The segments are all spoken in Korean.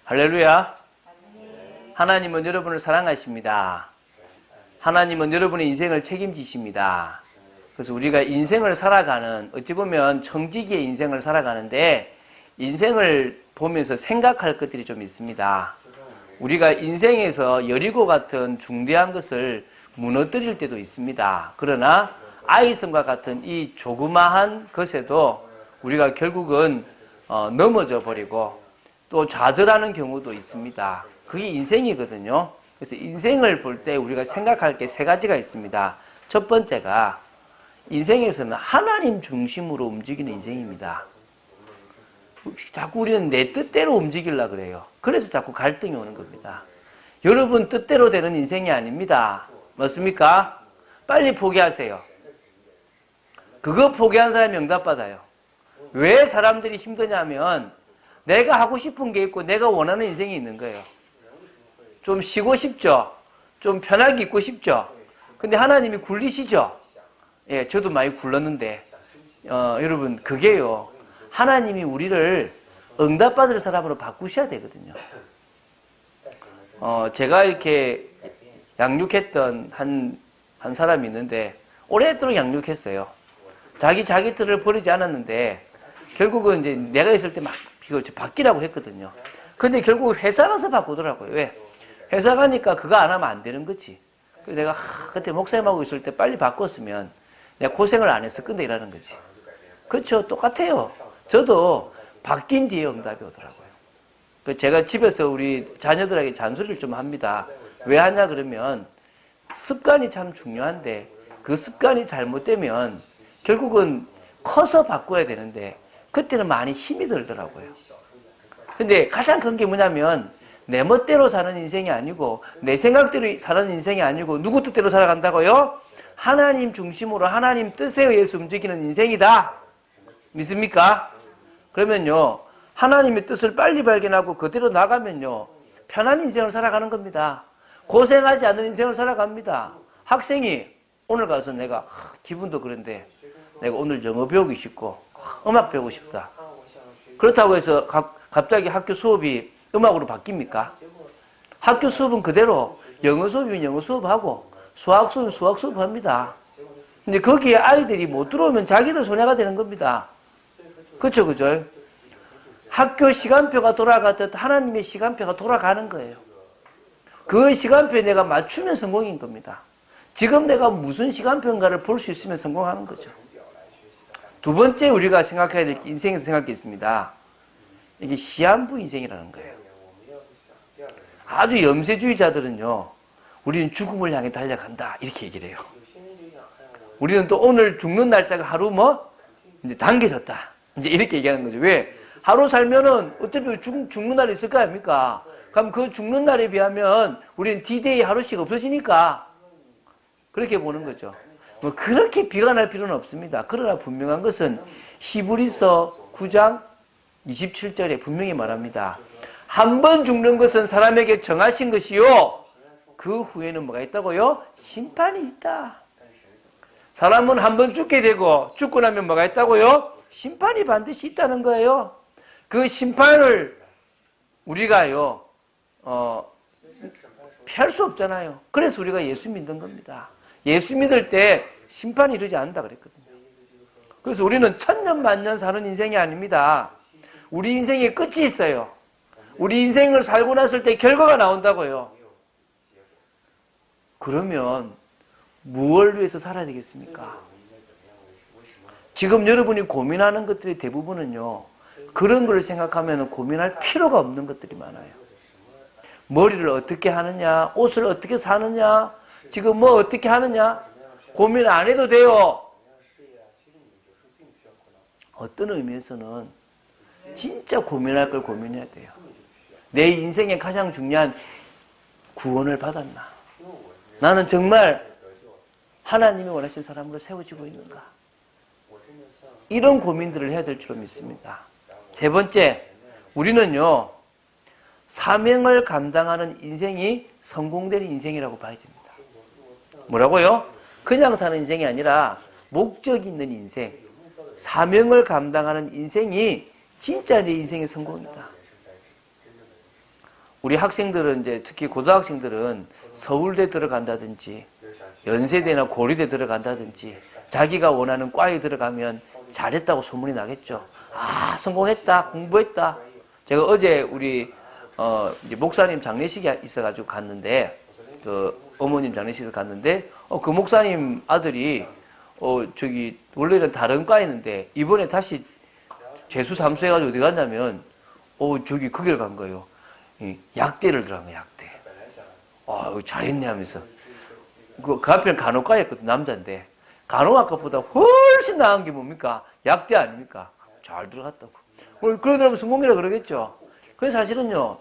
할렐루야. 하나님은 여러분을 사랑하십니다. 하나님은 여러분의 인생을 책임지십니다. 그래서 우리가 인생을 살아가는, 어찌 보면 청지기의 인생을 살아가는데 인생을 보면서 생각할 것들이 좀 있습니다. 우리가 인생에서 여리고 같은 중대한 것을 무너뜨릴 때도 있습니다. 그러나 아이성과 같은 이 조그마한 것에도 우리가 결국은 넘어져 버리고 또 좌절하는 경우도 있습니다. 그게 인생이거든요. 그래서 인생을 볼 때 우리가 생각할 게 세 가지가 있습니다. 첫 번째가 인생에서는 하나님 중심으로 움직이는 인생입니다. 자꾸 우리는 내 뜻대로 움직이려고 그래요. 그래서 자꾸 갈등이 오는 겁니다. 여러분 뜻대로 되는 인생이 아닙니다. 맞습니까? 빨리 포기하세요. 그거 포기한 사람이 응답받아요. 왜 사람들이 힘드냐면 내가 하고 싶은 게 있고 내가 원하는 인생이 있는 거예요. 좀 쉬고 싶죠? 좀 편하게 있고 싶죠? 근데 하나님이 굴리시죠? 예, 저도 많이 굴렀는데 여러분 그게요. 하나님이 우리를 응답받을 사람으로 바꾸셔야 되거든요. 제가 이렇게 양육했던 한 사람이 있는데 오랫도록 양육했어요. 자기 틀을 버리지 않았는데 결국은 이제 내가 있을 때 막 이거 바뀌라고 했거든요. 근데 결국 회사 가서 바꾸더라고요. 왜? 회사 가니까 그거 안 하면 안 되는 거지. 그래서 내가 그때 목사님하고 있을 때 빨리 바꿨으면 내가 고생을 안 했을 건데 이라는 거지. 그렇죠. 똑같아요. 저도 바뀐 뒤에 응답이 오더라고요. 제가 집에서 우리 자녀들에게 잔소리를 좀 합니다. 왜 하냐 그러면 습관이 참 중요한데 그 습관이 잘못되면 결국은 커서 바꿔야 되는데 그때는 많이 힘이 들더라고요. 근데 가장 큰 게 뭐냐면 내 멋대로 사는 인생이 아니고 내 생각대로 사는 인생이 아니고 누구 뜻대로 살아간다고요? 하나님 중심으로 하나님 뜻에 의해서 움직이는 인생이다. 믿습니까? 그러면요 하나님의 뜻을 빨리 발견하고 그대로 나가면요 편한 인생을 살아가는 겁니다. 고생하지 않는 인생을 살아갑니다. 학생이 오늘 가서 내가 기분도 그런데 내가 오늘 영어 배우기 싶고 음악 배우고 싶다. 그렇다고 해서 갑자기 학교 수업이 음악으로 바뀝니까? 학교 수업은 그대로 영어 수업이면 영어 수업하고 수학 수업이면 수학 수업합니다. 근데 거기에 아이들이 못 들어오면 자기들 손해가 되는 겁니다. 그렇죠, 그죠? 학교 시간표가 돌아가듯 하나님의 시간표가 돌아가는 거예요. 그 시간표에 내가 맞추면 성공인 겁니다. 지금 내가 무슨 시간표인가를 볼 수 있으면 성공하는 거죠. 두 번째 우리가 생각해야 될 인생에서 생각할 게 있습니다. 이게 시한부 인생이라는 거예요. 아주 염세주의자들은요, 우리는 죽음을 향해 달려간다 이렇게 얘기를 해요. 우리는 또 오늘 죽는 날짜가 하루 이제 당겨졌다 이제 이렇게 얘기하는 거죠. 왜? 하루 살면은 어차피 죽는 날이 있을 거 아닙니까? 그럼 그 죽는 날에 비하면 우리는 D-Day 하루씩 없어지니까 그렇게 보는 거죠. 뭐 그렇게 비관할 필요는 없습니다. 그러나 분명한 것은 히브리서 9장 27절에 분명히 말합니다. 한 번 죽는 것은 사람에게 정하신 것이요. 그 후에는 뭐가 있다고요? 심판이 있다. 사람은 한 번 죽게 되고 죽고 나면 뭐가 있다고요? 심판이 반드시 있다는 거예요. 그 심판을 우리가요 피할 수 없잖아요. 그래서 우리가 예수 믿는 겁니다. 예수 믿을 때 심판이 이르지 않는다 그랬거든요. 그래서 우리는 천년 만년 사는 인생이 아닙니다. 우리 인생에 끝이 있어요. 우리 인생을 살고 났을 때 결과가 나온다고요. 그러면 무엇을 위해서 살아야 되겠습니까? 지금 여러분이 고민하는 것들의 대부분은요, 그런 걸 생각하면 고민할 필요가 없는 것들이 많아요. 머리를 어떻게 하느냐, 옷을 어떻게 사느냐, 지금 뭐 어떻게 하느냐, 고민 안 해도 돼요. 어떤 의미에서는 진짜 고민할 걸 고민해야 돼요. 내 인생의 가장 중요한 구원을 받았나? 나는 정말 하나님이 원하신 사람으로 세워지고 있는가? 이런 고민들을 해야 될 줄로 믿습니다. 세 번째, 우리는요, 사명을 감당하는 인생이 성공되는 인생이라고 봐야 됩니다. 뭐라고요? 그냥 사는 인생이 아니라 목적이 있는 인생, 사명을 감당하는 인생이 진짜 내 인생의 성공이다. 우리 학생들은 이제 특히 고등학생들은 서울대 들어간다든지 연세대나 고려대 들어간다든지 자기가 원하는 과에 들어가면 잘했다고 소문이 나겠죠. 아, 성공했다, 공부했다. 제가 어제 우리 이제 목사님 장례식이 있어가지고 갔는데 그 어머님 장례식에서 갔는데 그 목사님 아들이 저기 원래는 다른 과였는데 이번에 다시 재수 삼수해가지고 어디 갔냐면 저기 거기를 간 거예요. 약대를 들어간 거예요. 약대. 잘했네 하면서 그 앞에는 간호과였거든. 남자인데 간호학과보다 훨씬 나은 게 뭡니까? 약대 아닙니까? 잘 들어갔다고. 그러더라면 성공이라고 그러겠죠. 그래서 사실은요,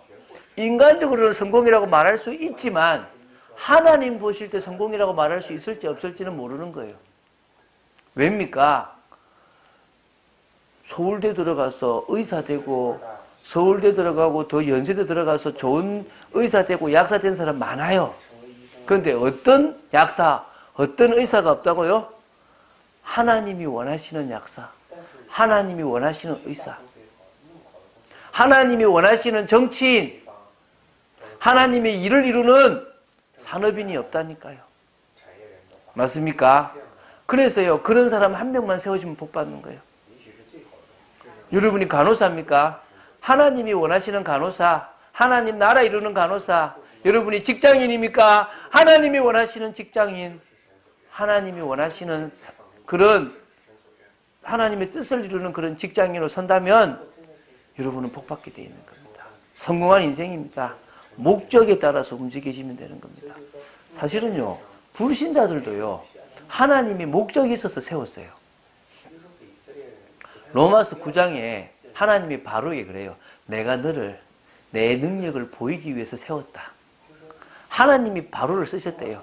인간적으로는 성공이라고 말할 수 있지만 하나님 보실 때 성공이라고 말할 수 있을지 없을지는 모르는 거예요. 왜입니까? 서울대 들어가서 의사 되고 서울대 들어가고 더 연세대 들어가서 좋은 의사 되고 약사 된 사람 많아요. 그런데 어떤 약사, 어떤 의사가 없다고요? 하나님이 원하시는 약사, 하나님이 원하시는 의사, 하나님이 원하시는 정치인, 하나님의 일을 이루는 산업인이 없다니까요. 맞습니까? 그래서요, 그런 사람 한 명만 세워주면 복 받는 거예요. 여러분이 간호사입니까? 하나님이 원하시는 간호사, 하나님 나라 이루는 간호사. 여러분이 직장인입니까? 하나님이 원하시는 직장인, 하나님이 원하시는 그런 하나님의 뜻을 이루는 그런 직장인으로 선다면 여러분은 복 받게 되어 있는 겁니다. 성공한 인생입니다. 목적에 따라서 움직이시면 되는 겁니다. 사실은요, 불신자들도요, 하나님이 목적이 있어서 세웠어요. 로마서 9장에 하나님이 바로에 그래요. 내가 너를 내 능력을 보이기 위해서 세웠다. 하나님이 바로를 쓰셨대요.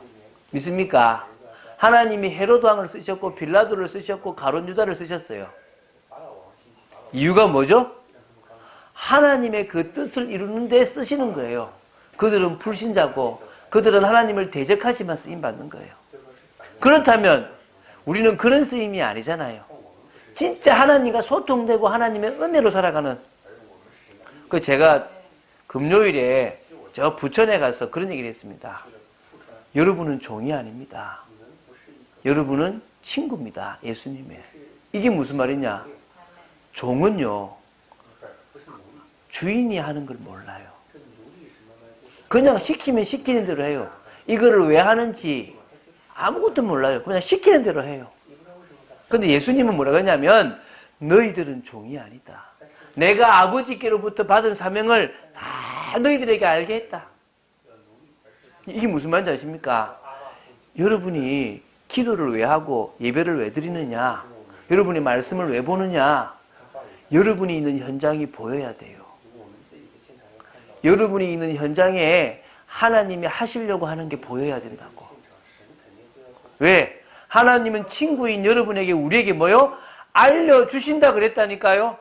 믿습니까? 하나님이 헤로드 왕을 쓰셨고 빌라도를 쓰셨고 가룟 유다를 쓰셨어요. 이유가 뭐죠? 하나님의 그 뜻을 이루는 데 쓰시는 거예요. 그들은 불신자고 그들은 하나님을 대적하지만 쓰임받는 거예요. 그렇다면 우리는 그런 쓰임이 아니잖아요. 진짜 하나님과 소통되고 하나님의 은혜로 살아가는. 제가 금요일에 저 부천에 가서 그런 얘기를 했습니다. 여러분은 종이 아닙니다. 여러분은 친구입니다. 예수님의. 이게 무슨 말이냐? 종은요, 주인이 하는 걸 몰라요. 그냥 시키면 시키는 대로 해요. 이거를 왜 하는지 아무것도 몰라요. 그냥 시키는 대로 해요. 근데 예수님은 뭐라고 했냐면 너희들은 종이 아니다. 내가 아버지께로부터 받은 사명을 다 너희들에게 알게 했다. 이게 무슨 말인지 아십니까? 여러분이 기도를 왜 하고 예배를 왜 드리느냐? 여러분이 말씀을 왜 보느냐? 여러분이 있는 현장이 보여야 돼요. 여러분이 있는 현장에 하나님이 하시려고 하는 게 보여야 된다고. 왜? 하나님은 친구인 여러분에게 우리에게 뭐요? 알려주신다 그랬다니까요.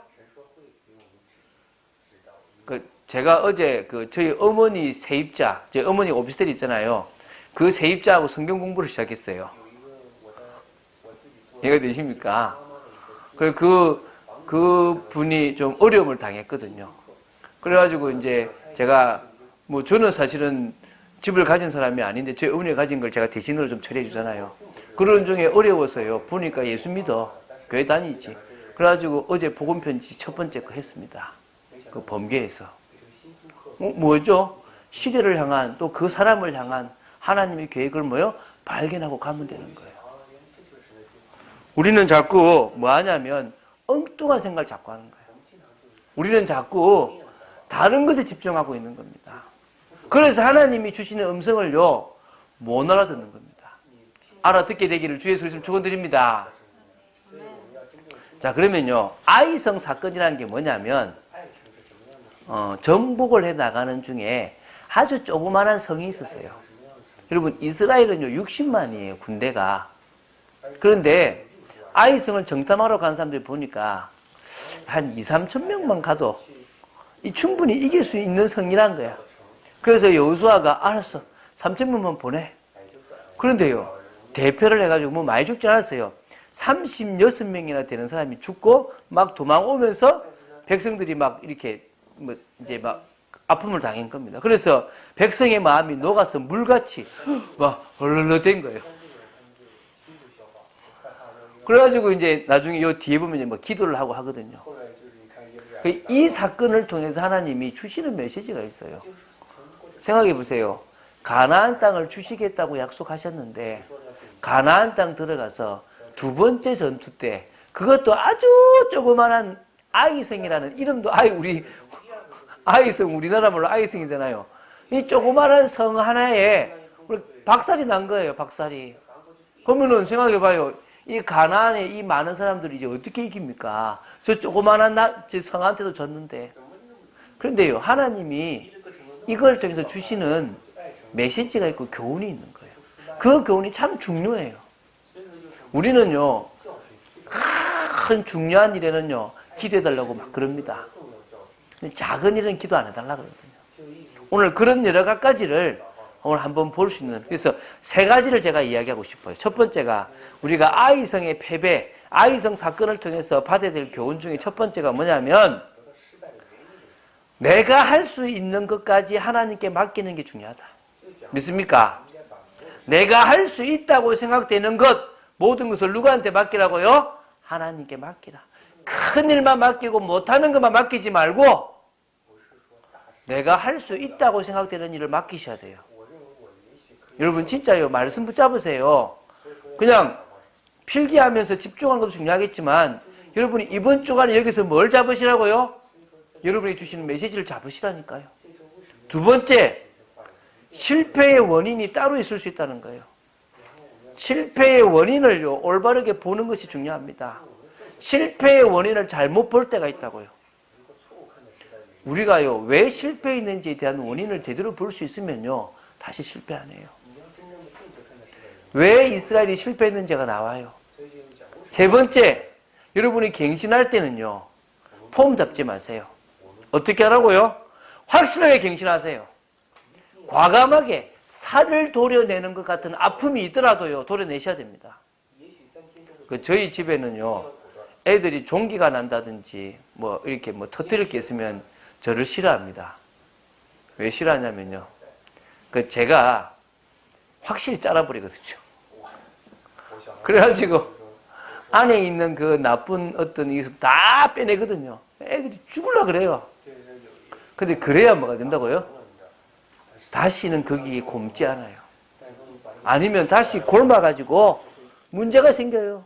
제가 어제 저희 어머니 세입자, 저희 어머니 오피스텔 있잖아요. 그 세입자하고 성경 공부를 시작했어요. 이해가 되십니까? 그 분이 좀 어려움을 당했거든요. 그래가지고 이제 제가 저는 사실은 집을 가진 사람이 아닌데 저희 어머니가 가진 걸 제가 대신으로 좀 처리해 주잖아요. 그런 중에 어려워서요. 보니까 예수 믿어. 교회 다니지. 그래가지고 어제 복음편지 첫 번째 거 했습니다. 그 범계에서. 뭐죠? 시대를 향한 또 그 사람을 향한 하나님의 계획을 발견하고 가면 되는 거예요. 우리는 자꾸 뭐 하냐면 엉뚱한 생각을 자꾸 하는 거예요. 우리는 자꾸 다른 것에 집중하고 있는 겁니다. 그래서 하나님이 주시는 음성을요, 못 알아듣는 겁니다. 알아듣게 되기를 주 예수 그리스도로 축원드립니다. 자, 그러면요, 아이성 사건이라는 게 뭐냐면 정복을 해 나가는 중에 아주 조그마한 성이 있었어요. 여러분, 이스라엘은요 60만이에요 군대가. 그런데 아이성을 정탐하러 간 사람들 보니까 한 2-3천 명만 가도 충분히 이길 수 있는 성이란 거야. 그래서 여호수아가 알았어, 3천 명만 보내. 그런데요, 대표를 해가지고 많이 죽지 않았어요. 36명이나 되는 사람이 죽고 막 도망오면서 백성들이 막 이렇게 이제 막 아픔을 당한 겁니다. 그래서 백성의 마음이 녹아서 물같이 막 얼얼된 거예요. 그래가지고 이제 나중에 요 뒤에 보면 뭐 기도를 하고 하거든요. 이 사건을 통해서 하나님이 주시는 메시지가 있어요. 생각해 보세요. 가나안 땅을 주시겠다고 약속하셨는데 가나안 땅 들어가서 두 번째 전투 때 그것도 아주 조그만한 아이성이라는 이름도 우리 아이성 우리나라 말로 아이성이잖아요. 이 조그만한 성 하나에 박살이 난 거예요. 박살이. 그러면은 생각해 봐요. 이 가나안에 이 많은 사람들이 이제 어떻게 이깁니까? 저 조그만한 저 성한테도 졌는데. 그런데요, 하나님이 이걸 통해서 주시는 메시지가 있고 교훈이 있는 거예요. 그 교훈이 참 중요해요. 우리는요, 큰 중요한 일에는요, 기도해달라고 막 그럽니다. 작은 일은 기도 안 해달라고 그러거든요. 오늘 그런 여러 가지를 오늘 한번 볼 수 있는, 그래서 세 가지를 제가 이야기하고 싶어요. 첫 번째가 우리가 아이성의 패배, 아이성 사건을 통해서 받아야 될 교훈 중에 첫 번째가 뭐냐면 내가 할 수 있는 것까지 하나님께 맡기는 게 중요하다. 믿습니까? 내가 할 수 있다고 생각되는 것, 모든 것을 누구한테 맡기라고요? 하나님께 맡기라. 큰 일만 맡기고 못하는 것만 맡기지 말고 내가 할 수 있다고 생각되는 일을 맡기셔야 돼요. 여러분 진짜요. 말씀 붙잡으세요. 그냥 필기하면서 집중하는 것도 중요하겠지만 여러분이 이번 주간에 여기서 뭘 잡으시라고요? 여러분이 주시는 메시지를 잡으시라니까요. 두 번째, 실패의 원인이 따로 있을 수 있다는 거예요. 실패의 원인을요, 올바르게 보는 것이 중요합니다. 실패의 원인을 잘못 볼 때가 있다고요. 우리가요, 왜 실패했는지에 대한 원인을 제대로 볼 수 있으면요, 다시 실패 안 해요. 왜 이스라엘이 실패했는지가 나와요. 세 번째, 여러분이 갱신할 때는요, 폼 잡지 마세요. 어떻게 하라고요? 확실하게 갱신하세요. 과감하게 살을 도려내는 것 같은 아픔이 있더라도요, 도려내셔야 됩니다. 저희 집에는요, 애들이 종기가 난다든지, 이렇게 터뜨릴 게 있으면 저를 싫어합니다. 왜 싫어하냐면요, 제가 확실히 잘라버리거든요. 그래가지고 안에 있는 그 나쁜 어떤 이것 다 빼내거든요. 애들이 죽으려고 그래요. 근데 그래야 뭐가 된다고요? 다시는 거기에 곪지 않아요. 아니면 다시 곪아가지고 문제가 생겨요.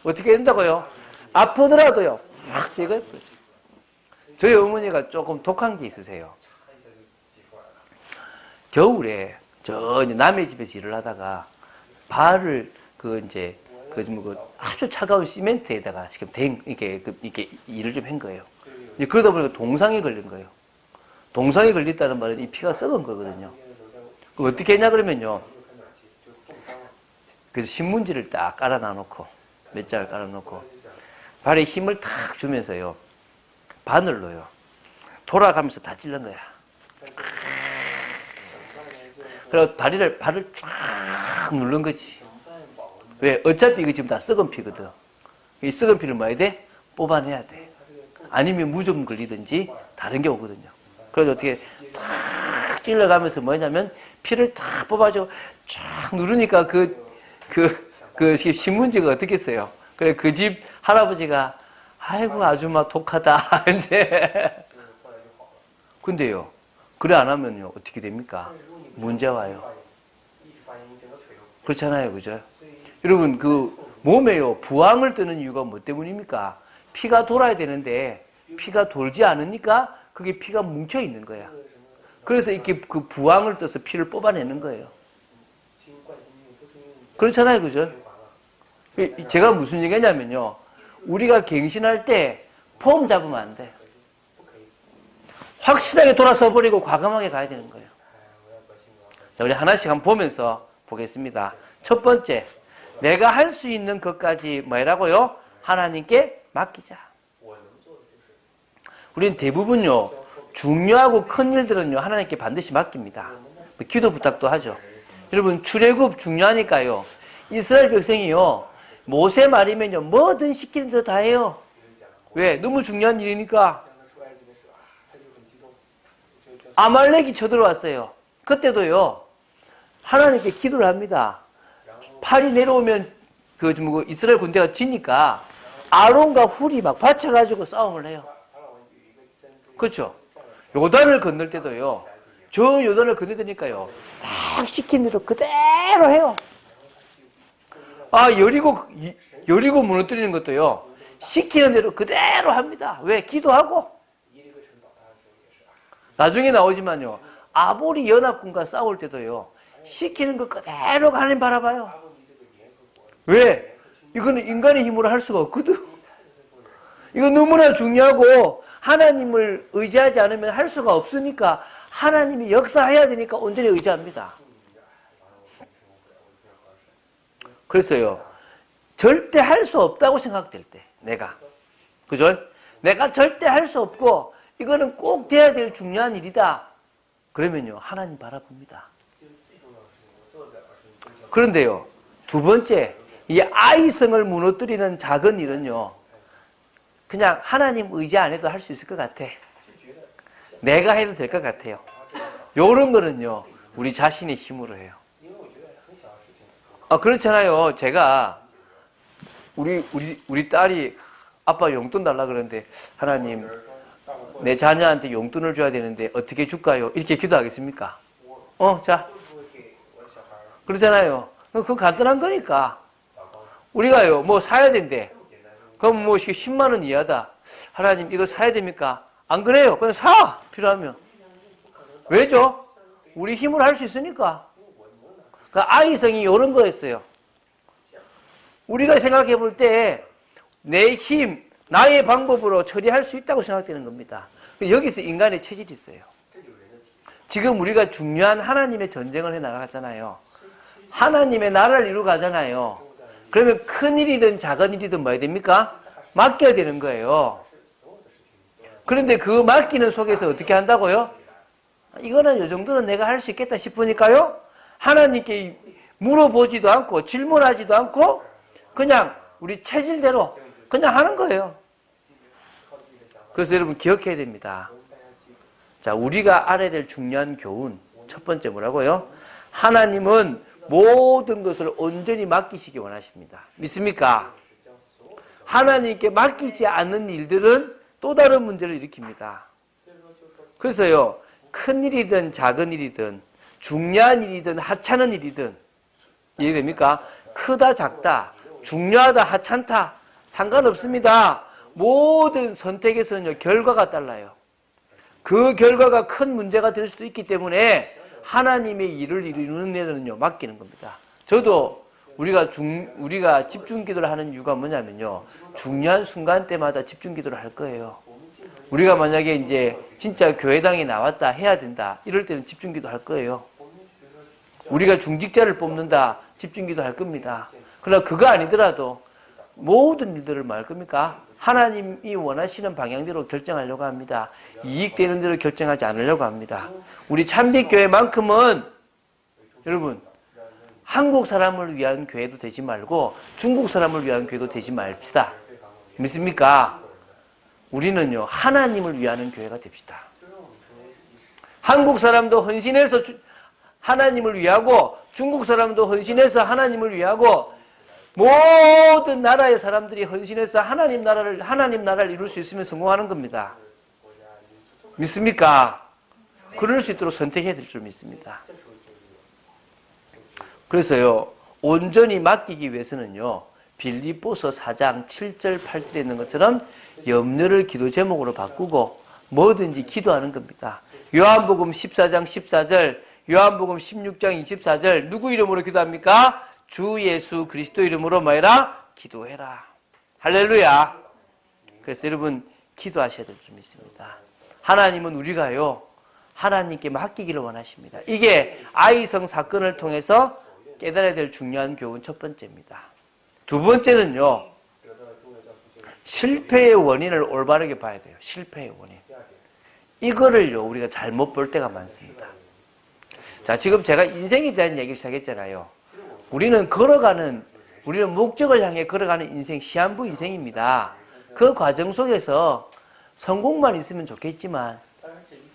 어떻게 된다고요? 아프더라도요, 막 제거해버려요. 저희 어머니가 조금 독한 게 있으세요. 겨울에 저 남의 집에서 일을 하다가 발을 아주 차가운 시멘트에다가 지금 이렇게 일을 좀 한 거예요. 그러다 보니까 동상이 걸린 거예요. 동상이 걸렸다는 말은 이 피가 썩은 거거든요. 그럼 어떻게 했냐 그러면요. 그래서 신문지를 딱 깔아놔놓고 몇 장을 깔아놓고 발에 힘을 탁 주면서요. 바늘로요. 돌아가면서 다 찔른 거야. 그리고 발을 쫙 누른 거지. 왜? 어차피 이거 지금 다 썩은 피거든. 이 썩은 피를 뭐 해야 돼? 뽑아내야 돼. 아니면 무좀 걸리든지 다른 게 오거든요. 그래서 어떻게 탁 찔러가면서 뭐냐면 피를 탁 뽑아주고 쫙 누르니까 그 신문지가 어떻게 했어요? 그래, 그 집 할아버지가 아이고 아줌마 독하다. 이제. 근데요, 그래 안 하면요 어떻게 됩니까? 문제 와요. 그렇잖아요, 그죠? 여러분 그 몸에요 부항을 뜨는 이유가 뭐 때문입니까? 피가 돌아야 되는데 피가 돌지 않으니까 그게 피가 뭉쳐 있는 거야. 그래서 이렇게 그 부항을 떠서 피를 뽑아내는 거예요. 그렇잖아요, 그죠? 제가 무슨 얘기냐면요, 우리가 갱신할 때 폼 잡으면 안 돼. 확실하게 돌아서 버리고 과감하게 가야 되는 거예요. 자, 우리 하나씩 한번 보면서 보겠습니다. 첫 번째, 내가 할 수 있는 것까지 뭐라고요? 하나님께 맡기자. 우리는 대부분요, 중요하고 큰 일들은요, 하나님께 반드시 맡깁니다. 기도 부탁도 하죠. 여러분, 출애굽 중요하니까요. 이스라엘 백성이요, 모세 말이면요, 뭐든 시키는 대로 다 해요. 왜? 너무 중요한 일이니까. 아말렉이 쳐들어왔어요. 그때도요, 하나님께 기도를 합니다. 팔이 내려오면 그 이스라엘 군대가 지니까 아론과 훌이 막 받쳐가지고 싸움을 해요. 그렇죠? 요단을 건널 때도요, 저 요단을 건너니까요, 딱 시킨 대로 그대로 해요. 아, 여리고 무너뜨리는 것도요, 시키는 대로 그대로 합니다. 왜? 기도하고. 나중에 나오지만요, 아볼이 연합군과 싸울 때도요, 시키는 것 그대로 하나님 바라봐요. 왜? 이거는 인간의 힘으로 할 수가 없거든. 이거 너무나 중요하고 하나님을 의지하지 않으면 할 수가 없으니까 하나님이 역사해야 되니까 온전히 의지합니다. 그래서요, 절대 할 수 없다고 생각될 때, 내가. 그죠? 내가 절대 할 수 없고 이거는 꼭 돼야 될 중요한 일이다. 그러면요, 하나님 바라봅니다. 그런데요, 두 번째, 이 아이성을 무너뜨리는 작은 일은요, 그냥 하나님 의지 안 해도 할 수 있을 것 같아. 내가 해도 될 것 같아요. 요런 거는요, 우리 자신의 힘으로 해요. 그렇잖아요. 제가, 우리 딸이 아빠 용돈 달라 그러는데, 하나님, 내 자녀한테 용돈을 줘야 되는데 어떻게 줄까요? 이렇게 기도하겠습니까? 자. 그러잖아요. 그거 간단한 거니까. 우리가요, 뭐 사야 된대. 그럼 뭐 10만 원 이하다. 하나님, 이거 사야 됩니까? 안 그래요. 그냥 사! 필요하면. 왜죠? 우리 힘으로 할 수 있으니까. 그 아이성이 이런 거였어요. 우리가 생각해 볼 때 내 힘, 나의 방법으로 처리할 수 있다고 생각되는 겁니다. 여기서 인간의 체질이 있어요. 지금 우리가 중요한 하나님의 전쟁을 해 나가잖아요. 하나님의 나라를 이루어 가잖아요. 그러면 큰 일이든 작은 일이든 뭐 해야 됩니까? 맡겨야 되는 거예요. 그런데 그 맡기는 속에서 어떻게 한다고요? 이거는 이 정도는 내가 할 수 있겠다 싶으니까요, 하나님께 물어보지도 않고 질문하지도 않고 그냥 우리 체질대로 그냥 하는 거예요. 그래서 여러분 기억해야 됩니다. 자, 우리가 알아야 될 중요한 교훈 첫 번째 뭐라고요? 하나님은 모든 것을 온전히 맡기시기 원하십니다. 믿습니까? 하나님께 맡기지 않는 일들은 또 다른 문제를 일으킵니다. 그래서요, 큰 일이든 작은 일이든 중요한 일이든 하찮은 일이든 이해됩니까? 크다 작다, 중요하다 하찮다 상관없습니다. 모든 선택에서는요, 결과가 달라요. 그 결과가 큰 문제가 될 수도 있기 때문에 하나님의 일을 이루는 데는요, 맡기는 겁니다. 저도 우리가 집중 기도를 하는 이유가 뭐냐면요, 중요한 순간 때마다 집중 기도를 할 거예요. 우리가 만약에 이제 진짜 교회당에 나왔다, 해야 된다, 이럴 때는 집중 기도 할 거예요. 우리가 중직자를 뽑는다, 집중 기도 할 겁니다. 그러나 그거 아니더라도 모든 일들을 뭐 할 겁니까? 하나님이 원하시는 방향대로 결정하려고 합니다. 이익되는 대로 결정하지 않으려고 합니다. 우리 참빛교회만큼은 여러분, 한국 사람을 위한 교회도 되지 말고 중국 사람을 위한 교회도 되지 맙시다. 믿습니까? 우리는요, 하나님을 위하는 교회가 됩시다. 한국 사람도 헌신해서 하나님을 위하고 중국 사람도 헌신해서 하나님을 위하고 모든 나라의 사람들이 헌신해서 하나님 나라를 이룰 수 있으면 성공하는 겁니다. 믿습니까? 그럴 수 있도록 선택해야 될 줄 믿습니다. 그래서요, 온전히 맡기기 위해서는요, 빌립보서 4장 7절 8절에 있는 것처럼 염려를 기도 제목으로 바꾸고 뭐든지 기도하는 겁니다. 요한복음 14장 14절, 요한복음 16장 24절, 누구 이름으로 기도합니까? 주 예수 그리스도 이름으로 뭐해라? 기도해라. 할렐루야. 그래서 여러분 기도하셔야 될 줄 믿습니다. 하나님은 우리가요, 하나님께 맡기기를 원하십니다. 이게 아이성 사건을 통해서 깨달아야 될 중요한 교훈 첫 번째입니다. 두 번째는요, 실패의 원인을 올바르게 봐야 돼요. 실패의 원인. 이거를요, 우리가 잘못 볼 때가 많습니다. 자, 지금 제가 인생에 대한 얘기를 시작했잖아요. 우리는 목적을 향해 걸어가는 인생, 시한부 인생입니다. 그 과정 속에서 성공만 있으면 좋겠지만,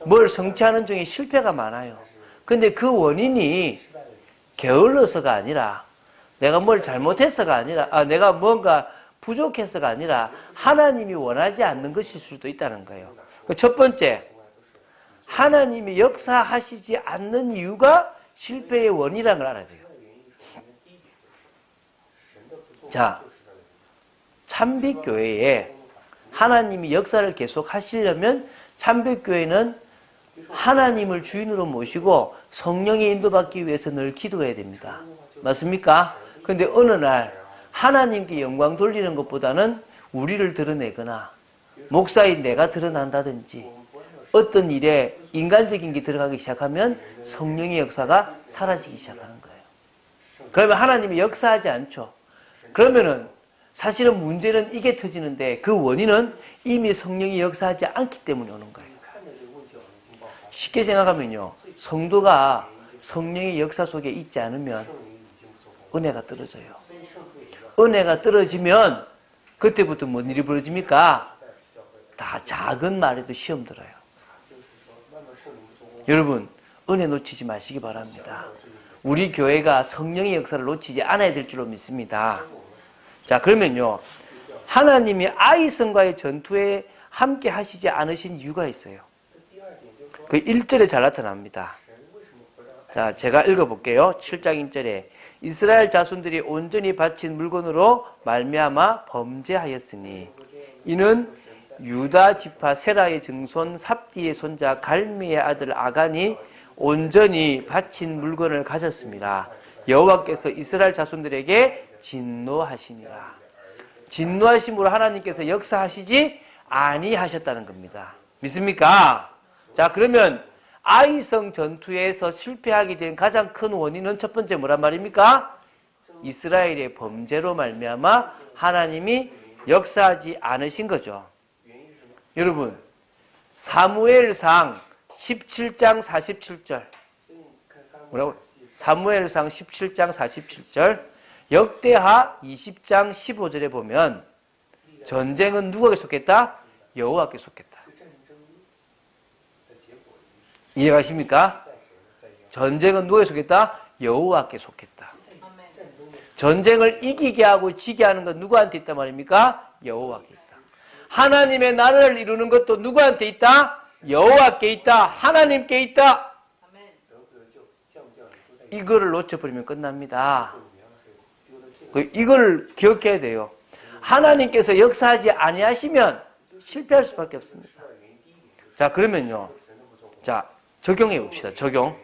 뭘 성취하는 중에 실패가 많아요. 근데 그 원인이 게을러서가 아니라 내가 뭘 잘못해서가 아니라 내가 뭔가 부족해서가 아니라 하나님이 원하지 않는 것일 수도 있다는 거예요. 첫 번째, 하나님이 역사하시지 않는 이유가 실패의 원이라는 걸 알아야 돼요. 자, 참빛교회에 하나님이 역사를 계속 하시려면 참빛교회는 하나님을 주인으로 모시고 성령의 인도받기 위해서 늘 기도해야 됩니다. 맞습니까? 근데 어느 날 하나님께 영광 돌리는 것보다는 우리를 드러내거나 목사인 내가 드러난다든지 어떤 일에 인간적인 게 들어가기 시작하면 성령의 역사가 사라지기 시작하는 거예요. 그러면 하나님이 역사하지 않죠. 그러면은 사실은 문제는 이게 터지는데 그 원인은 이미 성령이 역사하지 않기 때문에 오는 거예요. 쉽게 생각하면요. 성도가 성령의 역사 속에 있지 않으면 은혜가 떨어져요. 은혜가 떨어지면 그때부터 뭔 일이 벌어집니까? 다 작은 말에도 시험 들어요. 여러분, 은혜 놓치지 마시기 바랍니다. 우리 교회가 성령의 역사를 놓치지 않아야 될 줄로 믿습니다. 자, 그러면요. 하나님이 아이성과의 전투에 함께 하시지 않으신 이유가 있어요. 그 1절에 잘 나타납니다. 자, 제가 읽어볼게요. 7장 1절에 이스라엘 자손들이 온전히 바친 물건으로 말미암아 범죄하였으니 이는 유다 지파 세라의 증손 삽디의 손자 갈미의 아들 아간이 온전히 바친 물건을 가졌습니다. 여호와께서 이스라엘 자손들에게 진노하시니라. 진노하심으로 하나님께서 역사하시지 아니하셨다는 겁니다. 믿습니까? 자, 그러면 아이성 전투에서 실패하게 된 가장 큰 원인은 첫 번째 뭐란 말입니까? 이스라엘의 범죄로 말미암아 하나님이 역사하지 않으신 거죠. 여러분, 사무엘상 17장 47절 뭐라고? 사무엘상 17장 47절 역대하 20장 15절에 보면 전쟁은 누구에게 속했다? 여호와께 속했다. 이해가십니까? 전쟁은 누구에게 속했다? 여호와께 속했다. 전쟁을 이기게 하고 지게 하는 건 누구한테 있단 말입니까? 여호와께 있다. 하나님의 나라를 이루는 것도 누구한테 있다? 여호와께 있다. 하나님께 있다. 이거를 놓쳐버리면 끝납니다. 이걸 기억해야 돼요. 하나님께서 역사하지 아니하시면 실패할 수밖에 없습니다. 자, 그러면요. 자, 적용해 봅시다. 적용.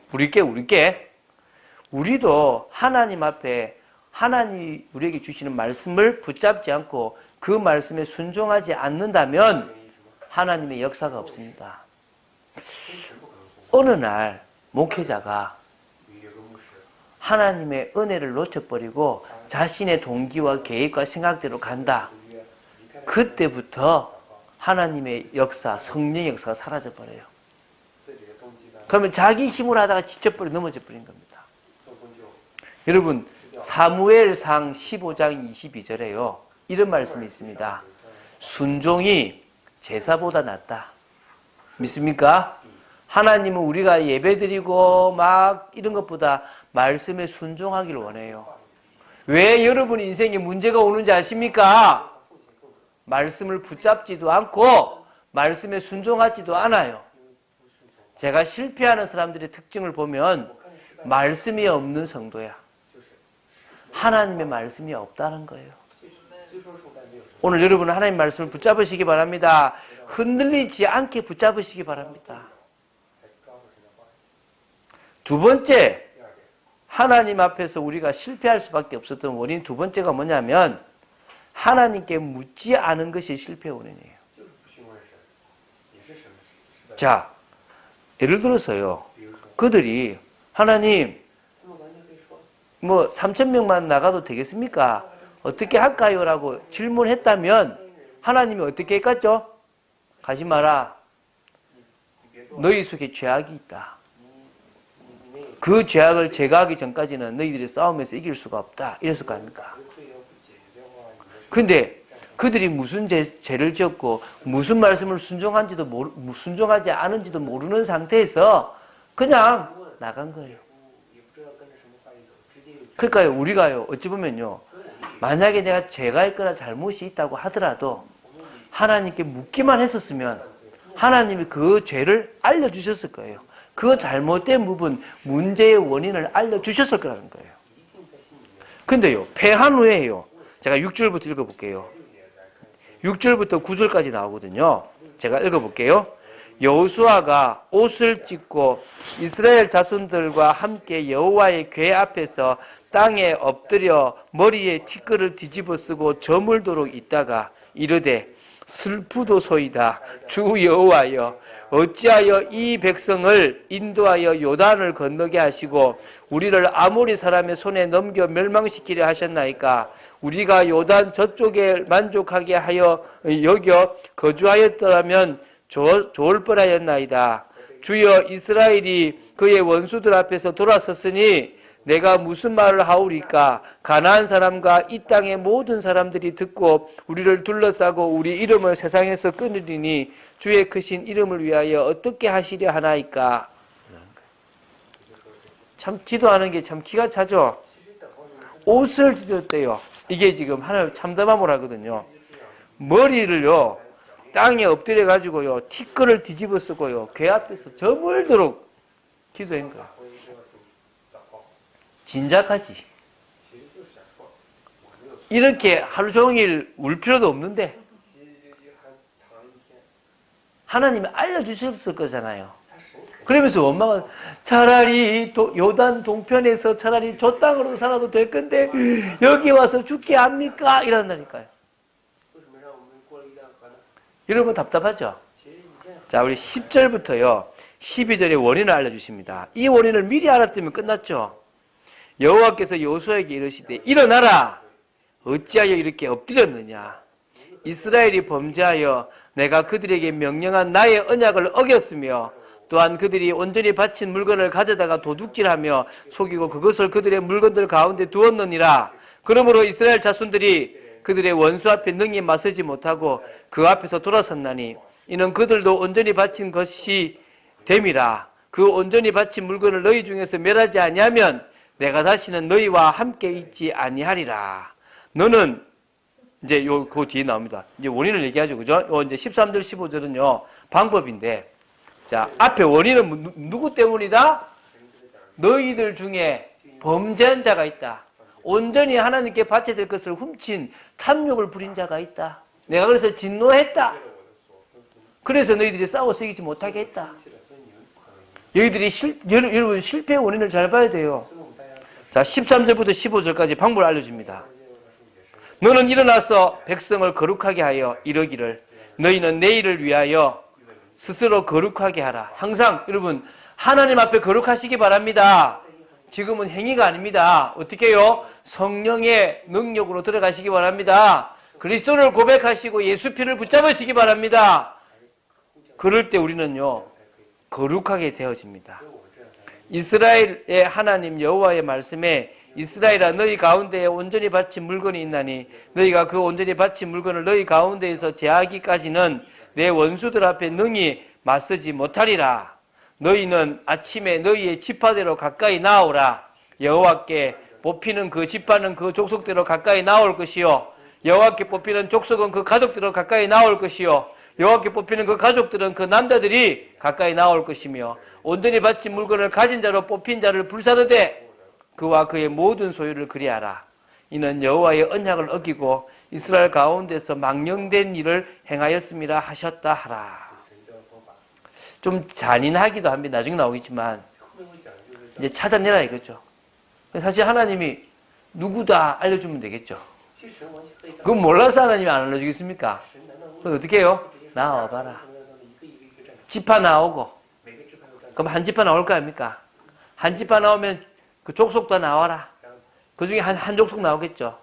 우리도 하나님 앞에 하나님이 우리에게 주시는 말씀을 붙잡지 않고 그 말씀에 순종하지 않는다면 하나님의 역사가 없습니다. 어느 날 목회자가 하나님의 은혜를 놓쳐버리고 자신의 동기와 계획과 생각대로 간다. 그때부터 하나님의 역사, 성령의 역사가 사라져버려요. 그러면 자기 힘으로 하다가 지쳐버리고 넘어져 버린 겁니다. 여러분, 사무엘상 15장 22절에요. 이런 말씀이 있습니다. 순종이 제사보다 낫다. 믿습니까? 하나님은 우리가 예배드리고 막 이런 것보다 말씀에 순종하기를 원해요. 왜 여러분 인생에 문제가 오는지 아십니까? 말씀을 붙잡지도 않고 말씀에 순종하지도 않아요. 제가 실패하는 사람들의 특징을 보면 말씀이 없는 성도야. 하나님의 말씀이 없다는 거예요. 오늘 여러분은 하나님의 말씀을 붙잡으시기 바랍니다. 흔들리지 않게 붙잡으시기 바랍니다. 두 번째, 하나님 앞에서 우리가 실패할 수밖에 없었던 원인 두 번째가 뭐냐면 하나님께 묻지 않은 것이 실패의 원인이에요. 자, 예를 들어서요. 그들이 하나님 3,000명만 나가도 되겠습니까? 어떻게 할까요? 라고 질문했다면 하나님이 어떻게 했겠죠? 가지 마라. 너희 속에 죄악이 있다. 그 죄악을 제거하기 전까지는 너희들이 싸움에서 이길 수가 없다. 이랬을 거 아닙니까? 근데 그들이 무슨 죄를 지었고 무슨 말씀을 순종하지 않은지도 모르는 상태에서 그냥 나간 거예요. 그러니까요, 우리가요, 어찌 보면요, 만약에 내가 죄가 있거나 잘못이 있다고 하더라도 하나님께 묻기만 했었으면 하나님이 그 죄를 알려주셨을 거예요. 그 잘못된 부분, 문제의 원인을 알려주셨을 거라는 거예요. 근데요, 패한 후에요, 제가 6절부터 읽어볼게요. 6절부터 9절까지 나오거든요. 제가 읽어볼게요. 여호수아가 옷을 찢고 이스라엘 자손들과 함께 여호와의 궤 앞에서 땅에 엎드려 머리에 티끌을 뒤집어 쓰고 저물도록 있다가 이르되 슬프도소이다. 주 여호와여, 어찌하여 이 백성을 인도하여 요단을 건너게 하시고 우리를 아모리 사람의 손에 넘겨 멸망시키려 하셨나이까? 우리가 요단 저쪽에 만족하게 하여 여겨 거주하였더라면 좋을 뻔하였나이다. 주여, 이스라엘이 그의 원수들 앞에서 돌아섰으니 내가 무슨 말을 하오리까? 가나안 사람과 이 땅의 모든 사람들이 듣고 우리를 둘러싸고 우리 이름을 세상에서 끊으리니 주의 크신 이름을 위하여 어떻게 하시려 하나이까? 참 기도하는 게 참 기가 차죠. 옷을 찢었대요. 이게 지금 하나님 참담함을 하거든요. 머리를요, 땅에 엎드려 가지고요, 티끌을 뒤집어 쓰고요, 궤 앞에서 저물도록 기도한 거예요. 진작하지. 이렇게 하루 종일 울 필요도 없는데 하나님이 알려주셨을 거잖아요. 그러면서 원망은 차라리 요단 동편에서 차라리 저 땅으로 살아도 될 건데 여기 와서 죽게 합니까? 이런다니까요. 여러분 답답하죠? 자, 우리 10절부터요 12절의 원인을 알려주십니다. 이 원인을 미리 알았다면 끝났죠. 여호와께서 여호수아에게 이르시되 일어나라. 어찌하여 이렇게 엎드렸느냐? 이스라엘이 범죄하여 내가 그들에게 명령한 나의 언약을 어겼으며 또한 그들이 온전히 바친 물건을 가져다가 도둑질하며 속이고 그것을 그들의 물건들 가운데 두었느니라. 그러므로 이스라엘 자손들이 그들의 원수 앞에 능히 맞서지 못하고 그 앞에서 돌아섰나니 이는 그들도 온전히 바친 것이 됨이라. 그 온전히 바친 물건을 너희 중에서 멸하지 아니하면 내가 다시는 너희와 함께 있지 아니하리라. 너는 이제 그 뒤에 나옵니다. 이제 원인을 얘기하죠, 그죠? 이제 13절, 15절은요 방법인데, 자, 앞에 원인은 누구 때문이다? 너희들 중에 범죄한 자가 있다. 온전히 하나님께 바쳐야 될 것을 훔친 탐욕을 부린 자가 있다. 내가 그래서 진노했다. 그래서 너희들이 싸워서 이기지 못하게 했다. 여러분 실패의 원인을 잘 봐야 돼요. 자, 13절부터 15절까지 방법을 알려줍니다. 너는 일어나서 백성을 거룩하게 하여 이러기를 너희는 내일을 위하여 스스로 거룩하게 하라. 항상 여러분 하나님 앞에 거룩하시기 바랍니다. 지금은 행위가 아닙니다. 어떻게 해요? 성령의 능력으로 들어가시기 바랍니다. 그리스도를 고백하시고 예수 피를 붙잡으시기 바랍니다. 그럴 때 우리는요 거룩하게 되어집니다. 이스라엘의 하나님 여호와의 말씀에 이스라엘아 너희 가운데에 온전히 바친 물건이 있나니 너희가 그 온전히 바친 물건을 너희 가운데에서 제하기까지는 내 원수들 앞에 능히 맞서지 못하리라. 너희는 아침에 너희의 지파대로 가까이 나오라. 여호와께 뽑히는 그 지파는 그 족속대로 가까이 나올 것이요 여호와께 뽑히는 족속은 그 가족대로 가까이 나올 것이요 여호와께 뽑히는 그 가족들은 그 남자들이 가까이 나올 것이며 온전히 바친 물건을 가진 자로 뽑힌 자를 불사르되 그와 그의 모든 소유를 그리하라. 이는 여호와의 언약을 어기고 이스라엘 가운데서 망령된 일을 행하였음이라 하셨다 하라. 좀 잔인하기도 합니다. 나중에 나오겠지만 이제 찾아내라 이거죠. 사실 하나님이 누구다 알려주면 되겠죠. 그건 몰라서 하나님이 안 알려주겠습니까? 그럼 어떻게 해요? 나와봐라. 지파 나오고 그럼 한 지파 나올 거 아닙니까? 한 지파 나오면 그 족속도 나와라. 그 중에 한 족속 나오겠죠.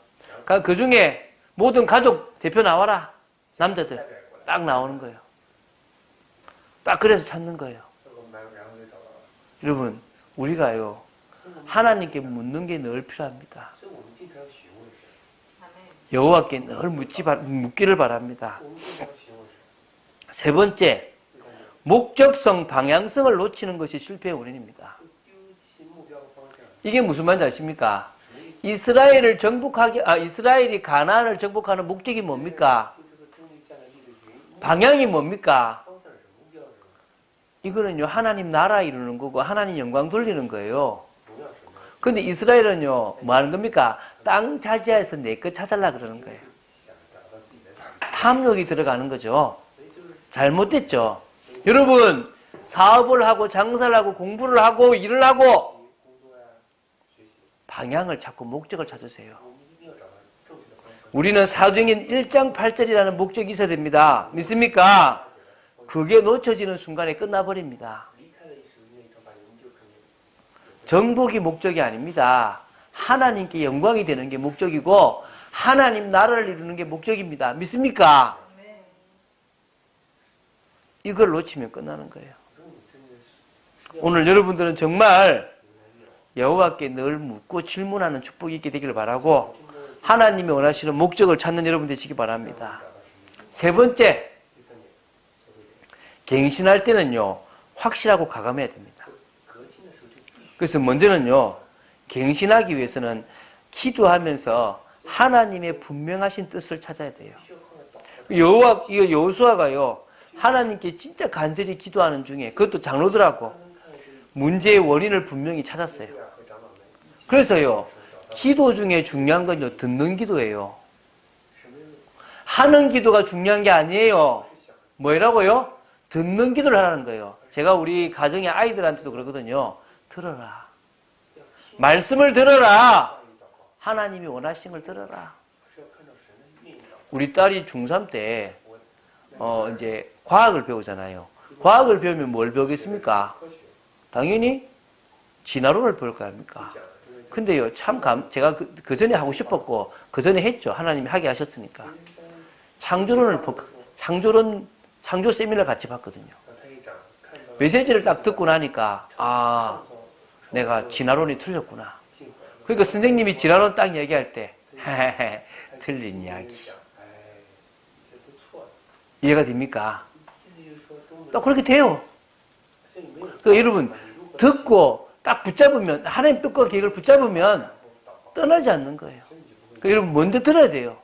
그 중에 모든 가족 대표 나와라. 남자들 딱 나오는 거예요. 딱 그래서 찾는 거예요. 여러분 우리가요 하나님께 묻는 게 늘 필요합니다. 여호와께 늘 묻기를 바랍니다. 세 번째, 목적성, 방향성을 놓치는 것이 실패의 원인입니다. 이게 무슨 말인지 아십니까? 이스라엘이 가나안을 정복하는 목적이 뭡니까? 방향이 뭡니까? 이거는요, 하나님 나라 이루는 거고 하나님 영광 돌리는 거예요. 근데 이스라엘은요, 뭐 하는 겁니까? 땅 차지해서 내 것 찾으려고 그러는 거예요. 탐욕이 들어가는 거죠. 잘못됐죠. 여러분, 사업을 하고 장사를 하고 공부를 하고 일을 하고 방향을 찾고 목적을 찾으세요. 우리는 사도행전 1장 8절이라는 목적이 있어야 됩니다. 믿습니까? 그게 놓쳐지는 순간에 끝나버립니다. 정복이 목적이 아닙니다. 하나님께 영광이 되는 게 목적이고 하나님 나라를 이루는 게 목적입니다. 믿습니까? 이걸 놓치면 끝나는 거예요. 오늘 여러분들은 정말 여호와께 늘 묻고 질문하는 축복이 있게 되기를 바라고 하나님이 원하시는 목적을 찾는 여러분 되시기 바랍니다. 세 번째, 갱신할 때는요, 확실하고 과감해야 됩니다. 그래서 먼저는요, 갱신하기 위해서는 기도하면서 하나님의 분명하신 뜻을 찾아야 돼요. 여호수아가요, 하나님께 진짜 간절히 기도하는 중에, 그것도 장로들하고 문제의 원인을 분명히 찾았어요. 그래서요, 기도 중에 중요한 건요, 듣는 기도예요. 하는 기도가 중요한 게 아니에요. 뭐라고요? 듣는 기도를 하라는 거예요. 제가 우리 가정의 아이들한테도 그러거든요. 들어라. 말씀을 들어라. 하나님이 원하시는 걸 들어라. 우리 딸이 중3 때, 이제 과학을 배우잖아요. 과학을 배우면 뭘 배우겠습니까? 당연히 진화론을 배울 거 아닙니까? 근데요, 제가 그 전에 하고 싶었고, 그 전에 했죠. 하나님이 하게 하셨으니까. 창조 세미나를 같이 봤거든요. 메시지를 딱 듣고 나니까, 내가 진화론이 틀렸구나. 그러니까 선생님이 진화론 딱 얘기할 때, 틀린 이야기. 이해가 됩니까? 딱 그렇게 돼요. 그러니까 여러분, 듣고 딱 붙잡으면, 하나님 뜻과 계획을 붙잡으면 떠나지 않는 거예요. 그러니까 여러분, 먼저 들어야 돼요.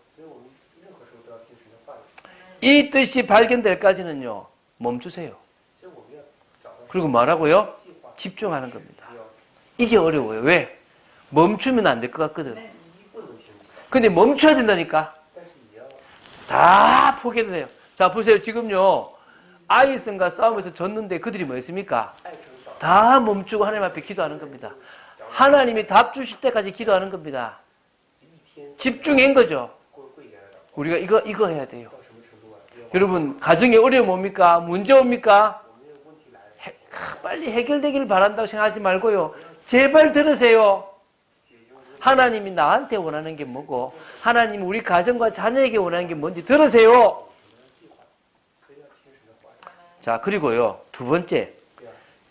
이 뜻이 발견될까지는요, 멈추세요. 그리고 뭐라고요? 집중하는 겁니다. 이게 어려워요. 왜? 멈추면 안 될 것 같거든. 근데 멈춰야 된다니까. 다 포기해도 돼요. 자, 보세요. 지금요, 아이슨과 싸움에서 졌는데 그들이 뭐 했습니까? 다 멈추고 하나님 앞에 기도하는 겁니다. 하나님이 답 주실 때까지 기도하는 겁니다. 집중한 거죠. 우리가 이거 해야 돼요. 여러분, 가정에 어려움 옵니까? 문제 옵니까? 빨리 해결되기를 바란다고 생각하지 말고요. 제발 들으세요. 하나님이 나한테 원하는 게 뭐고, 하나님이 우리 가정과 자녀에게 원하는 게 뭔지 들으세요. 자, 그리고요, 두 번째,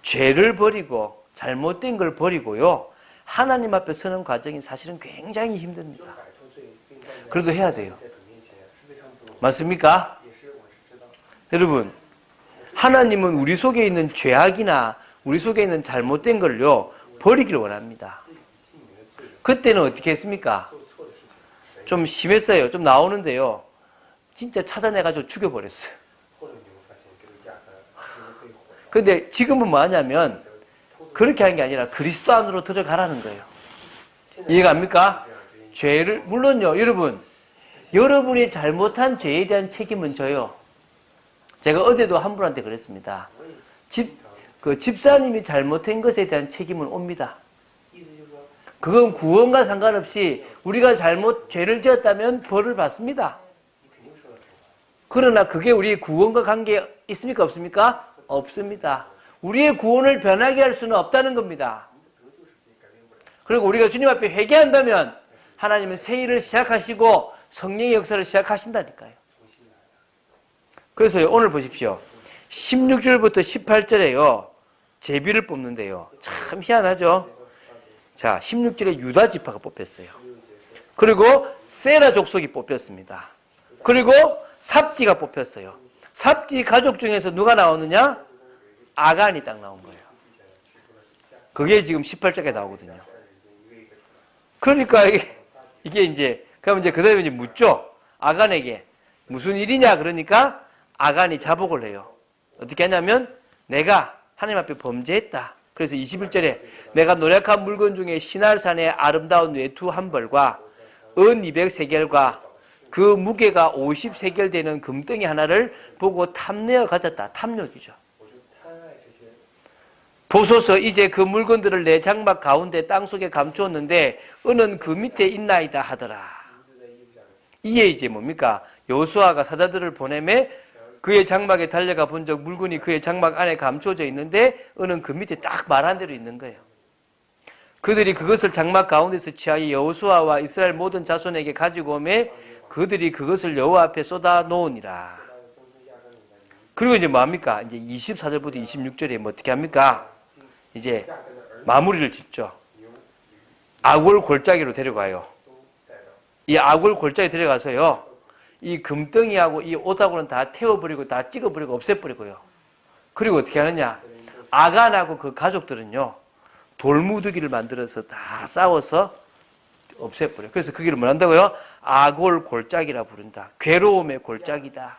죄를 버리고 잘못된 걸 버리고요, 하나님 앞에 서는 과정이 사실은 굉장히 힘듭니다. 그래도 해야 돼요. 맞습니까? 여러분, 하나님은 우리 속에 있는 죄악이나 우리 속에 있는 잘못된 걸요, 버리기를 원합니다. 그때는 어떻게 했습니까? 좀 심했어요. 좀 나오는데요. 진짜 찾아내가지고 죽여버렸어요. 근데 지금은 뭐 하냐면, 그렇게 하는 게 아니라 그리스도 안으로 들어가라는 거예요. 이해가 갑니까? 물론요, 여러분이 잘못한 죄에 대한 책임은 져요. 제가 어제도 한 분한테 그랬습니다. 집사님이 잘못한 것에 대한 책임은 옵니다. 그건 구원과 상관없이 우리가 죄를 지었다면 벌을 받습니다. 그러나 그게 우리 구원과 관계 있습니까? 없습니까? 없습니다. 우리의 구원을 변하게 할 수는 없다는 겁니다. 그리고 우리가 주님 앞에 회개한다면 하나님은 새 일을 시작하시고 성령의 역사를 시작하신다니까요. 그래서 오늘 보십시오. 16절부터 18절에요. 제비를 뽑는데요. 참 희한하죠? 자, 16절에 유다 지파가 뽑혔어요. 그리고 세라 족속이 뽑혔습니다. 그리고 삽디가 뽑혔어요. 삽디 가족 중에서 누가 나오느냐? 아간이 딱 나온 거예요. 그게 지금 18장에 나오거든요. 그러니까 이게 이제, 그럼 이제 그 다음에 이제 묻죠. 아간에게. 무슨 일이냐? 그러니까 아간이 자복을 해요. 어떻게 하냐면, 내가 하나님 앞에 범죄했다. 그래서 21절에 내가 노력한 물건 중에 시날산의 아름다운 외투 한 벌과 은 200세겔과 그 무게가 50세겔 되는 금덩이 하나를 보고 탐내어 가졌다. 탐욕이죠. 보소서 이제 그 물건들을 내 장막 가운데 땅속에 감추었는데 은은 그 밑에 있나이다 하더라. 이에 이제 뭡니까? 여호수아가 사자들을 보내매 그의 장막에 달려가 본 적 물건이 그의 장막 안에 감추어져 있는데 은은 그 밑에 딱 말한 대로 있는 거예요. 그들이 그것을 장막 가운데서 취하여 여호수아와 이스라엘 모든 자손에게 가지고 오매 그들이 그것을 여호와 앞에 쏟아 놓으니라. 그리고 이제 뭐합니까? 이제 24절부터 26절에 뭐 어떻게 합니까? 이제 마무리를 짓죠. 아골 골짜기로 데려가요. 이 아골 골짜기 데려가서요. 이 금덩이하고 이 옷하고는 다 태워버리고 다 찍어버리고 없애버리고요. 그리고 어떻게 하느냐? 아간하고 그 가족들은요. 돌무더기를 만들어서 다 싸워서 없애버려요. 그래서 그 길을 뭐 한다고요? 아골 골짜기라 부른다. 괴로움의 골짜기다.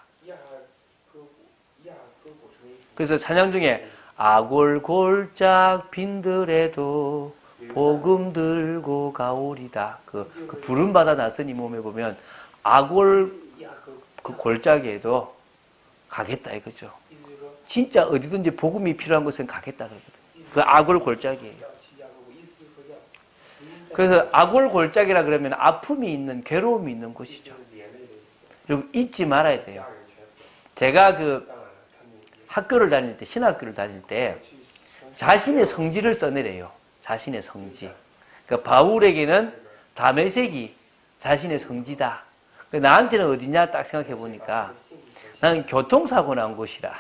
그래서 찬양 중에 아골 골짝 빈들에도 복음 들고 가오리다. 그 부름받아 나서니 몸에 보면 아골 그 골짜기에도 가겠다 이거죠. 진짜 어디든지 복음이 필요한 곳엔 가겠다 그러거든요. 그 아골 골짜기예요. 그래서 아골 골짜기라 그러면 아픔이 있는 괴로움이 있는 곳이죠. 여러분 잊지 말아야 돼요. 제가 그 학교를 다닐 때 신학교를 다닐 때 자신의 성질을 써내려요. 자신의 성지. 그러니까 바울에게는 다메섹이 자신의 성지다. 나한테는 어디냐 딱 생각해 보니까 나는 교통사고 난 곳이라.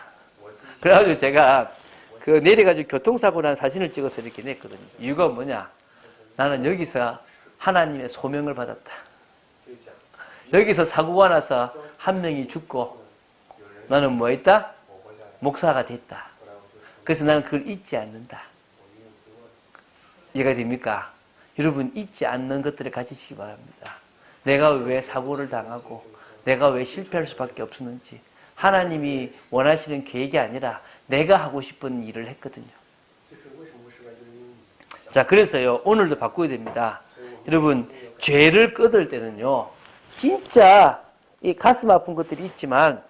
그래가지고 제가 그 내려가지고 교통사고 난 사진을 찍어서 이렇게 냈거든요. 이유가 뭐냐? 나는 여기서 하나님의 소명을 받았다. 여기서 사고가 나서 한 명이 죽고 나는 뭐 했다? 목사가 됐다. 그래서 나는 그걸 잊지 않는다. 이해가 됩니까? 여러분 잊지 않는 것들을 가지시기 바랍니다. 내가 왜 사고를 당하고 내가 왜 실패할 수밖에 없었는지 하나님이 원하시는 계획이 아니라 내가 하고 싶은 일을 했거든요. 자, 그래서요 오늘도 바꿔야 됩니다. 여러분 죄를 끊을 때는요 진짜 이 가슴 아픈 것들이 있지만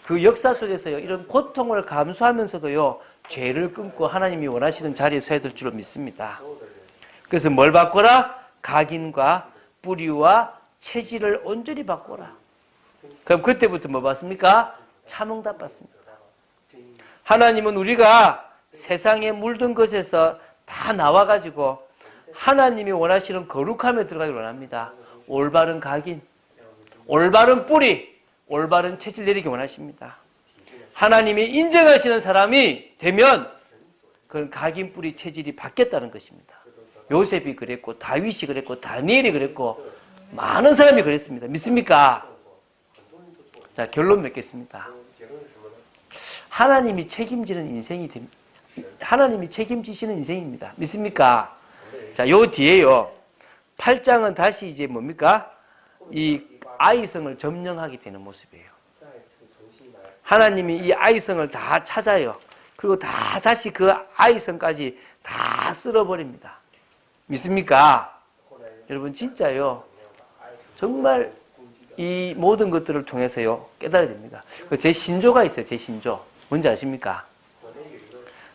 그 역사 속에서요 이런 고통을 감수하면서도요 죄를 끊고 하나님이 원하시는 자리에 서야 될 줄로 믿습니다. 그래서 뭘 바꿔라? 각인과 뿌리와 체질을 온전히 바꿔라. 그럼 그때부터 뭐 받습니까? 참응답 받습니다. 하나님은 우리가 세상에 물든 것에서 다 나와가지고 하나님이 원하시는 거룩함에 들어가기 원합니다. 올바른 각인, 올바른 뿌리, 올바른 체질 내리기 원하십니다. 하나님이 인정하시는 사람이 되면 그런 각인, 뿌리, 체질이 바뀌었다는 것입니다. 요셉이 그랬고 다윗이 그랬고 다니엘이 그랬고 많은 사람이 그랬습니다. 믿습니까? 자, 결론 맺겠습니다. 하나님이 책임지는 인생이 됩니다. 하나님이 책임지시는 인생입니다. 믿습니까? 자, 요 뒤에요. 8장은 다시 이제 뭡니까? 이 아이성을 점령하게 되는 모습이에요. 하나님이 이 아이성을 다 찾아요. 그리고 다시 그 아이성까지 다 쓸어버립니다. 믿습니까? 여러분 진짜요. 정말 이 모든 것들을 통해서요 깨달아야 됩니다. 제 신조가 있어요. 제 신조. 뭔지 아십니까?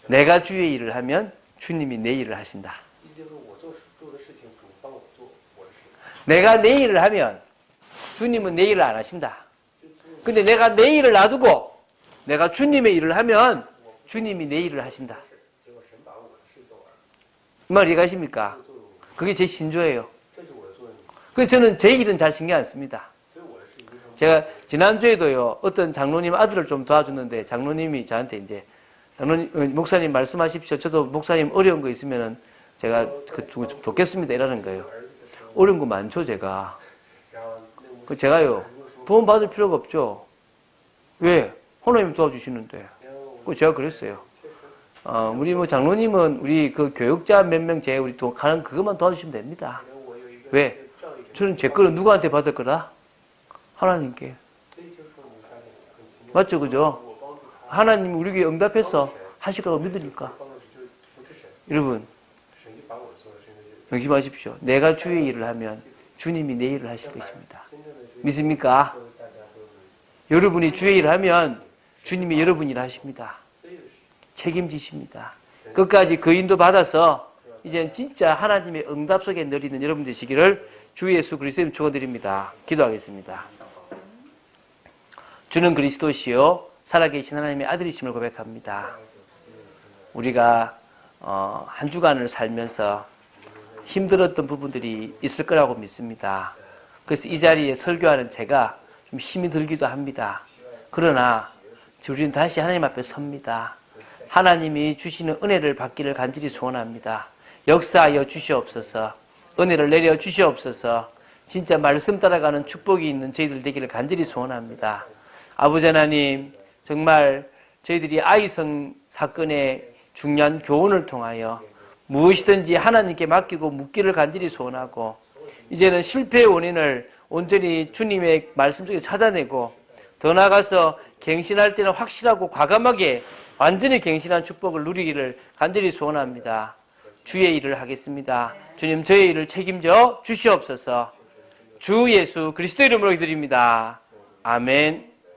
내가 주의 일을 하면 주님이 내 일을 하신다. 내가 내 일을 하면 주님은 내 일을 안 하신다. 근데 내가 내 일을 놔두고 내가 주님의 일을 하면 주님이 내 일을 하신다. 이 말 이해가십니까? 그게 제 신조예요. 그래서 저는 제 일은 잘 신경 안 씁니다. 제가 지난주에도요, 어떤 장로님 아들을 좀 도와줬는데, 장로님이 저한테 이제, 장로님, 목사님 말씀하십시오. 저도 목사님 어려운 거 있으면은 제가 좀 돕겠습니다. 이러는 거예요. 어려운 거 많죠, 제가. 제가요, 도움 받을 필요가 없죠. 왜? 하나님 도와주시는데. 제가 그랬어요. 우리 뭐 장로님은 우리 그 교육자 몇 명 우리 가는 그것만 도와주시면 됩니다. 왜? 저는 제 거를 누구한테 받을 거다? 하나님께. 맞죠, 그죠? 하나님 우리에게 응답해서 하실 거라고 믿으니까. 여러분, 명심하십시오. 내가 주의 일을 하면 주님이 내 일을 하실 것입니다. 믿습니까? 여러분이 주의 일을 하면 주님이 여러분 일을 하십니다. 책임지십니다. 끝까지 그 인도 받아서 이제는 진짜 하나님의 응답 속에 누리는 여러분 되시기를 주 예수 그리스도님 축원드립니다. 기도하겠습니다. 주는 그리스도시요 살아계신 하나님의 아들이심을 고백합니다. 우리가 한 주간을 살면서 힘들었던 부분들이 있을 거라고 믿습니다. 그래서 이 자리에 설교하는 제가 좀 힘이 들기도 합니다. 그러나 우리는 다시 하나님 앞에 섭니다. 하나님이 주시는 은혜를 받기를 간절히 소원합니다. 역사하여 주시옵소서. 은혜를 내려 주시옵소서. 진짜 말씀 따라가는 축복이 있는 저희들 되기를 간절히 소원합니다. 아버지 하나님, 정말 저희들이 아이성 사건의 중요한 교훈을 통하여 무엇이든지 하나님께 맡기고 묻기를 간절히 소원하고 이제는 실패의 원인을 온전히 주님의 말씀 속에 찾아내고 더 나아가서 갱신할 때는 확실하고 과감하게 완전히 갱신한 축복을 누리기를 간절히 소원합니다. 주의 일을 하겠습니다. 주님 저의 일을 책임져 주시옵소서. 주 예수 그리스도 이름으로 기도드립니다. 아멘.